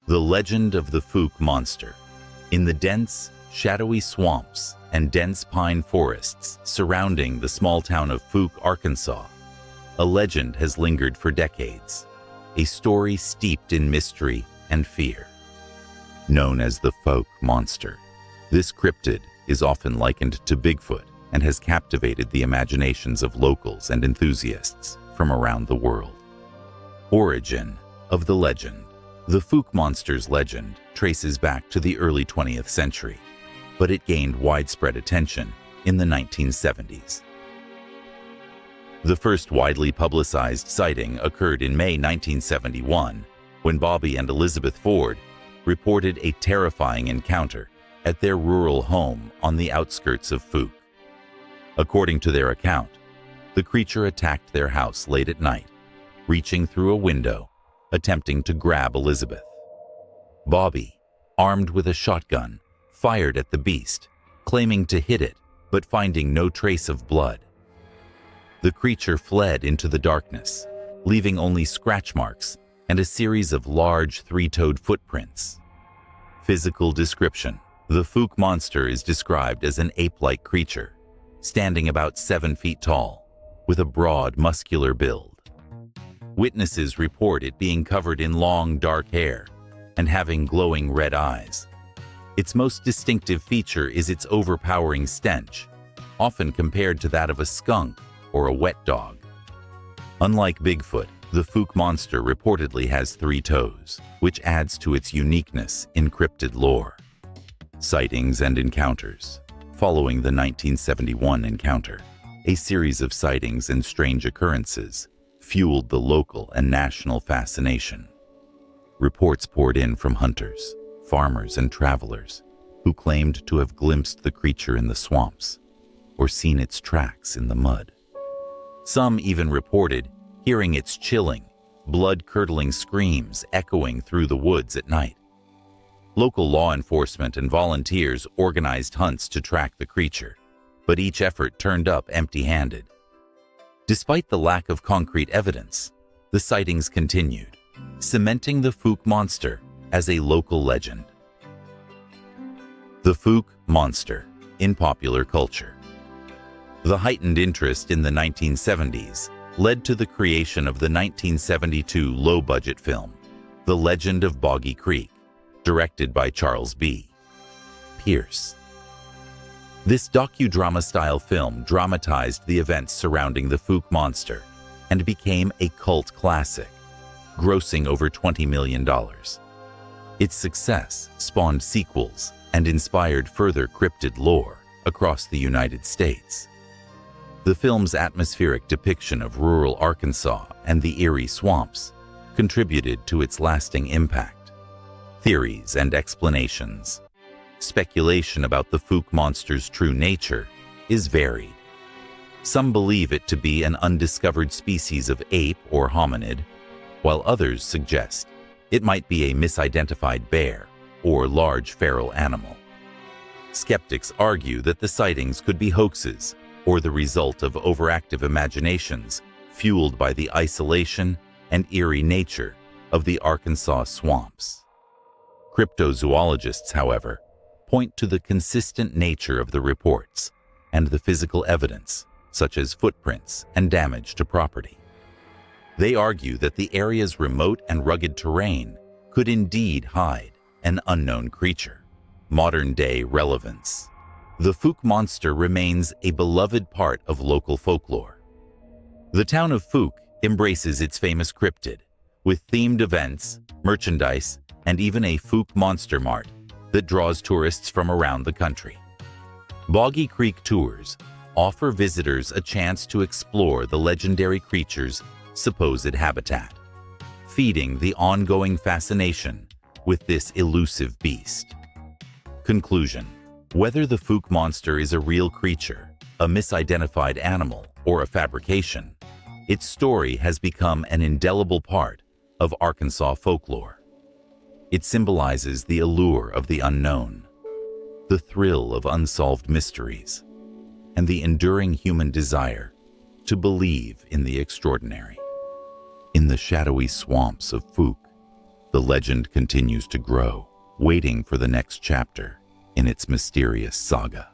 The legend of the Fouke Monster. In the dense, shadowy swamps and dense pine forests surrounding the small town of Fouke, Arkansas, a legend has lingered for decades, a story steeped in mystery and fear. Known as the Fouke Monster, this cryptid is often likened to Bigfoot and has captivated the imaginations of locals and enthusiasts from around the world. Origin of the legend. The Fouke Monster's legend traces back to the early 20th century, but it gained widespread attention in the 1970s. The first widely publicized sighting occurred in May 1971, when Bobby and Elizabeth Ford reported a terrifying encounter at their rural home on the outskirts of Fouke. According to their account, the creature attacked their house late at night, reaching through a window, attempting to grab Elizabeth. Bobby, armed with a shotgun, fired at the beast, claiming to hit it, but finding no trace of blood. The creature fled into the darkness, leaving only scratch marks and a series of large three-toed footprints. Physical description. The Fouke Monster is described as an ape-like creature, standing about 7 feet tall, with a broad, muscular build. Witnesses report it being covered in long, dark hair and having glowing red eyes. Its most distinctive feature is its overpowering stench, often compared to that of a skunk or a wet dog. Unlike Bigfoot, the Fouke Monster reportedly has 3 toes, which adds to its uniqueness in cryptid lore. Sightings and encounters. Following the 1971 encounter, a series of sightings and strange occurrences fueled the local and national fascination. Reports poured in from hunters, farmers, and travelers who claimed to have glimpsed the creature in the swamps or seen its tracks in the mud. Some even reported hearing its chilling, blood-curdling screams echoing through the woods at night. Local law enforcement and volunteers organized hunts to track the creature, but each effort turned up empty-handed. Despite the lack of concrete evidence, the sightings continued, cementing the Fouke Monster as a local legend. The Fouke Monster in popular culture. The heightened interest in the 1970s led to the creation of the 1972 low-budget film, The Legend of Boggy Creek, directed by Charles B. Pierce. This docudrama-style film dramatized the events surrounding the Fouke Monster and became a cult classic, grossing over $20 million. Its success spawned sequels and inspired further cryptid lore across the United States. The film's atmospheric depiction of rural Arkansas and the eerie swamps contributed to its lasting impact. Theories and explanations. Speculation about the Fouke Monster's true nature is varied. Some believe it to be an undiscovered species of ape or hominid, while others suggest it might be a misidentified bear or large feral animal. Skeptics argue that the sightings could be hoaxes or the result of overactive imaginations fueled by the isolation and eerie nature of the Arkansas swamps. Cryptozoologists, however, point to the consistent nature of the reports and the physical evidence, such as footprints and damage to property. They argue that the area's remote and rugged terrain could indeed hide an unknown creature. Modern-day relevance. The Fouke Monster remains a beloved part of local folklore. The town of Fouke embraces its famous cryptid, with themed events, merchandise, and even a Fouke Monster Mart that draws tourists from around the country. Boggy Creek tours offer visitors a chance to explore the legendary creature's supposed habitat, feeding the ongoing fascination with this elusive beast. Conclusion. Whether the Fouke Monster is a real creature, a misidentified animal, or a fabrication, its story has become an indelible part of Arkansas folklore. It symbolizes the allure of the unknown, the thrill of unsolved mysteries, and the enduring human desire to believe in the extraordinary. In the shadowy swamps of Fouke, the legend continues to grow, waiting for the next chapter in its mysterious saga.